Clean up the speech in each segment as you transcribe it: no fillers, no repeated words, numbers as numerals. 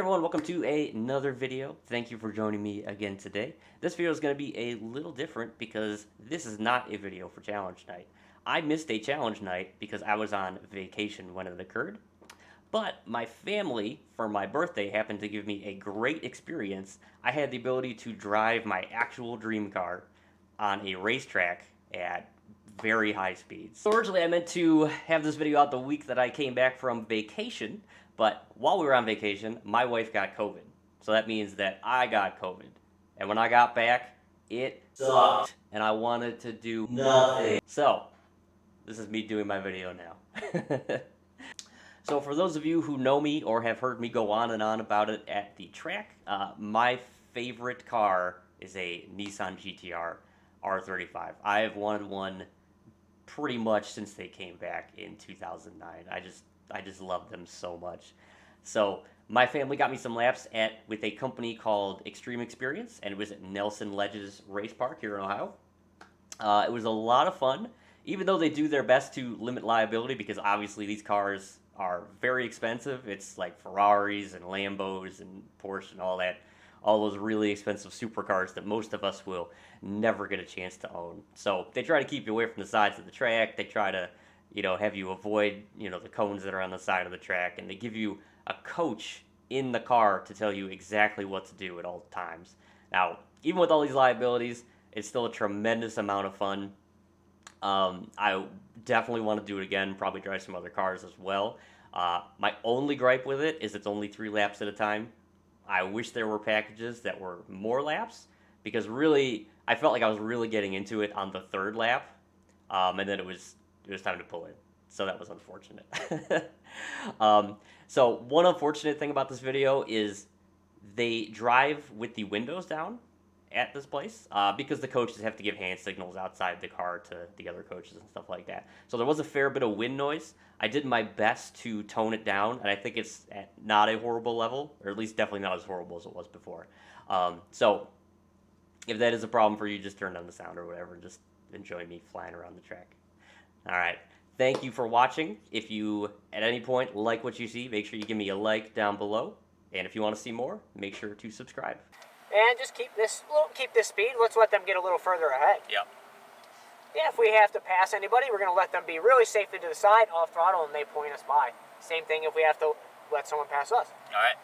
Everyone, welcome to another video. Thank you for joining me again today. This video is going to be a little different because this is not a video for challenge night. I missed a challenge night because I was on vacation when it occurred, but my family, for my birthday, happened to give me a great experience. I had the ability to drive my actual dream car on a racetrack at very high speeds. So originally I meant to have this video out the week that I came back from vacation, but while we were on vacation, my wife got COVID. So that means that I got COVID. And when I got back, it sucked. And I wanted to do nothing. So, this is me doing my video now. So for those of you who know me or have heard me go on and on about it at the track, my favorite car is a Nissan GT-R R35. I have wanted one pretty much since they came back in 2009. I just love them so much. So my family got me some laps with a company called Extreme Experience, and it was at Nelson Ledges Race Park here in Ohio. It was a lot of fun, even though they do their best to limit liability, because obviously these cars are very expensive. It's like Ferraris and Lambos and Porsche and all that. All those really expensive supercars that most of us will never get a chance to own. So they try to keep you away from the sides of the track. They try to, have you avoid, the cones that are on the side of the track. And they give you a coach in the car to tell you exactly what to do at all times. Now, even with all these liabilities, it's still a tremendous amount of fun. I definitely want to do it again, probably drive some other cars as well. My only gripe with it is it's only 3 laps at a time. I wish there were packages that were more laps, because really, I felt like I was really getting into it on the 3rd lap, and then it was time to pull in. So that was unfortunate. So one unfortunate thing about this video is they drive with the windows down at this place, because the coaches have to give hand signals outside the car to the other coaches and stuff like that. So there was a fair bit of wind noise. I did my best to tone it down, and I think it's at not a horrible level, or at least definitely not as horrible as it was before. So if that is a problem for you, just turn down the sound or whatever, and just enjoy me flying around the track. All right. Thank you for watching. If you, at any point, like what you see, make sure you give me a like down below. And if you want to see more, make sure to subscribe. And just keep this speed. Let's let them get a little further ahead. Yep. Yeah, if we have to pass anybody, we're going to let them be really safely to the side, off throttle, and they point us by. Same thing if we have to let someone pass us. All right.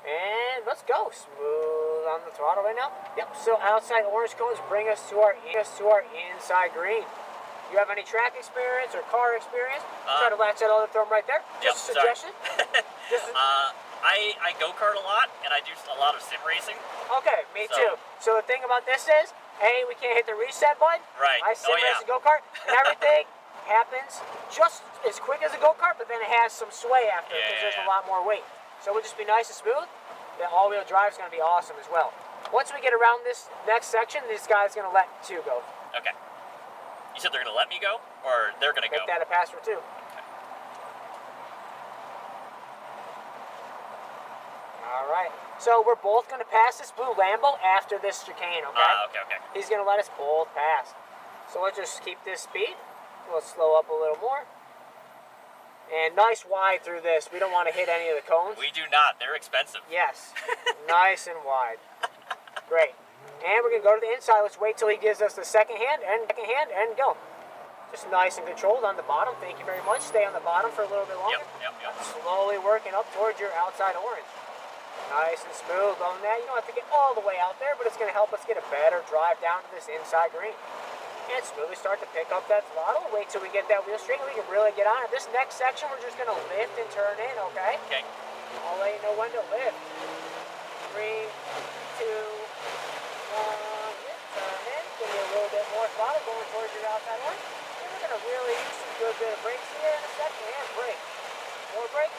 And let's go. Smooth on the throttle right now. Yep. So outside orange cones bring us to our inside green. You have any track experience or car experience? Try to latch that other thumb right there. Just a suggestion. I go-kart a lot, and I do a lot of sim racing. Okay, me too. So the thing about this is, hey, we can't hit the reset button. Right. I sim race a go-kart, and everything happens just as quick as a go-kart, but then it has some sway after because there's a lot more weight. So it'll just be nice and smooth. The all-wheel drive is going to be awesome as well. Once we get around this next section, this guy's going to let 2 go. Okay. You said they're going to let me go, or they're going to go? Make that a pass for 2. All right. So we're both going to pass this blue Lambo after this chicane, okay? Okay. He's going to let us both pass. So let's just keep this speed. We'll slow up a little more. And nice wide through this. We don't want to hit any of the cones. We do not. They're expensive. Yes. Nice and wide. Great. And we're going to go to the inside. Let's wait till he gives us the second hand and go. Just nice and controlled on the bottom. Thank you very much. Stay on the bottom for a little bit longer. Yep. Slowly working up towards your outside orange. Nice and smooth on that. You don't have to get all the way out there, but it's going to help us get a better drive down to this inside green. And smoothly start to pick up that throttle. Wait till we get that wheel straight and we can really get on it. This next section, we're just going to lift and turn in, okay? Okay. I'll let you know when to lift. 3, 2, 1, lift, turn in. Give me a little bit more throttle going towards your outside orange. And we're going to really use some good bit of brakes here in a second. And brake. More brake.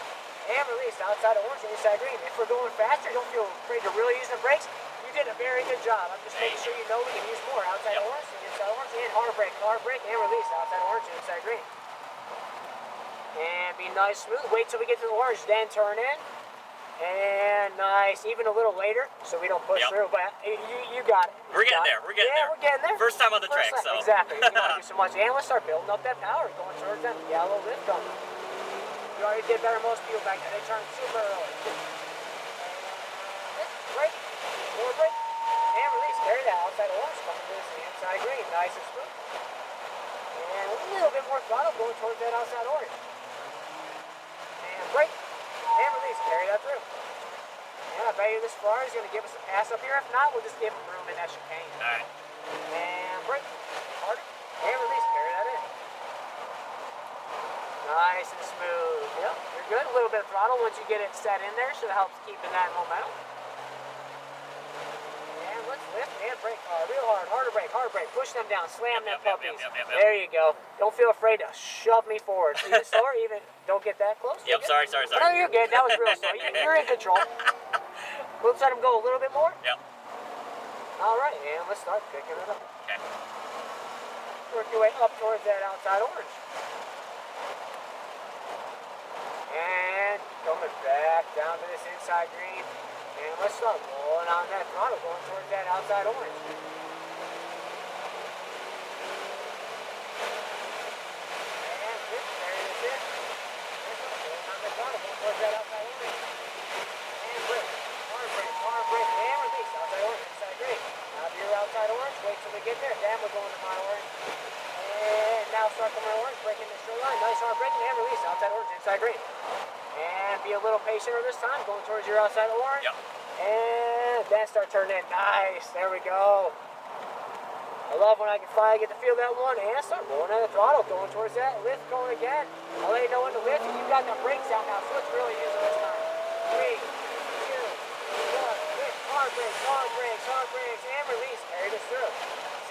And release outside of orange and inside green. If we're going faster, don't feel afraid to really use the brakes. You did a very good job. I'm just making sure you know we can use more outside orange and inside orange, and hard brake, and release outside orange and inside green. And be nice, smooth. Wait till we get to the orange, then turn in. And nice, even a little later, so we don't push through. But you got it. We're getting there. We're getting there. First time on the track, so. Exactly. You want to do so much. And let's start building up that power, going towards that yellow lift coming. You already did better than most people back then. They turned super early. And more brake, and release. Carry that outside orange, coming to the inside green, nice and smooth. And a little bit more throttle going towards that outside orange. And brake, and release, carry that through. And I bet you this far is going to give us a pass up here. If not, we'll just give him room in that chicane. Alright. And brake, harder, and release, carry that in. Nice and smooth. Yep, you're good. A little bit of throttle once you get it set in there. Should help keeping that momentum. And let's lift and brake hard. Real hard. Harder brake. Hard brake. Push them down. Slam them puppies. Yep. There you go. Don't feel afraid to shove me forward. Even slower. Even don't get that close. Yep, sorry. No, you're good. That was real slow. You're in control. Let's let them go a little bit more. Yep. All right, and let's start picking it up. Okay. Work your way up towards that outside orange. And coming back down to this inside green. And let's start rolling on that throttle, going towards that outside orange. And this, there it is. Rolling on that throttle, going towards that outside orange. And brake, hard brake, and release. Outside orange, inside green. Now if you're outside orange, wait till we get there. Then we're going to my orange. And now start from my orange, braking the straight line. Nice hard braking and release. Outside orange, inside green. And be a little patienter this time, going towards your outside orange. Yep. And then start turning in. Nice. There we go. I love when I can finally get to feel that one. And start rolling on the throttle, going towards that lift, going again. I'll let you know when to lift. And you've got the brakes out now, so let's really use it this time. 3, 2, 1. Lift, hard brakes, and release. Carry this through.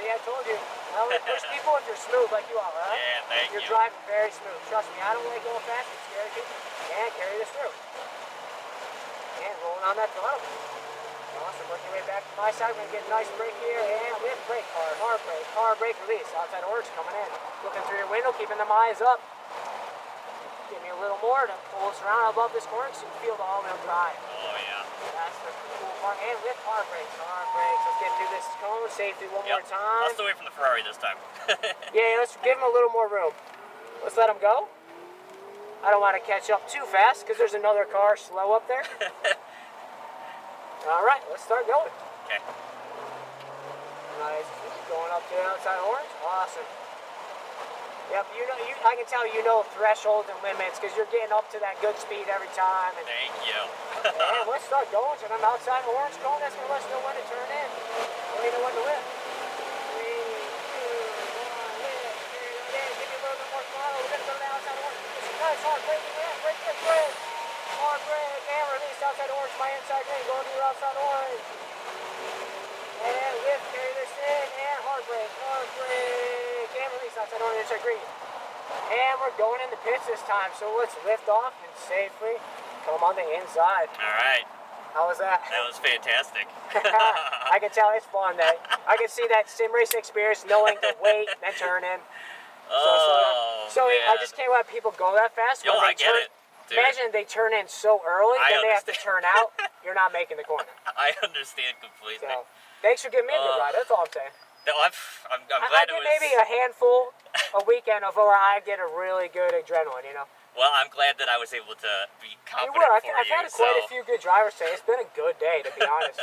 See, I told you. I only push people if you're smooth like you are, all right? Yeah, thank You're you. driving very smooth. Trust me, I don't like going fast. It's scary too. And carry this through. And rolling on that throttle. Awesome. Working your way back to my side. We're going to get a nice brake here. And lift, brake, hard brake, release. Outside orange coming in. Looking through your window, keeping them eyes up. Give me a little more to pull us around above this corner so you can feel the all-wheel drive. Oh, yeah. That's the cool part. And lift, hard brakes. Let's get through this cone safely one more time. I'll stay away from the Ferrari this time. Yeah, let's give him a little more room. Let's let him go. I don't want to catch up too fast because there's another car slow up there. All right, let's start going. Okay. Nice. Going up to the outside orange. Awesome. Yep, I can tell you know thresholds and limits because you're getting up to that good speed every time. And Thank you. let's start going. So I'm outside orange cone. That's going to let us know when to turn in. Let me know when to lift. 3, 2, 1, lift. Carry that in. Give me a little bit more throttle. We're going to go to the outside orange. Nice hard braking in. Brake. Hard brake and release outside orange. My inside green. Going to your outside orange. And lift. Carry this in. And hard brake. And release outside orange. Inside green. And we're going in the pits this time. So let's lift off and safely come on the inside. All right. How was that? That was fantastic. I can tell it's fun. I can see that sim race experience, knowing to wait, then turn in. So man. I just can't let people go that fast. Yo, When I they get turn, it. Dude. Imagine they turn in so early, I then they have to understand. turn out. You're not making the corner. I understand completely. So thanks for giving me a good ride. That's all I'm saying. No, I'm I glad it get was. maybe a handful a weekend of where I get a really good adrenaline, you know. Well, I'm glad that I was able to be You confident were. for I've you. had quite a few good drivers today. It's been a good day, to be honest.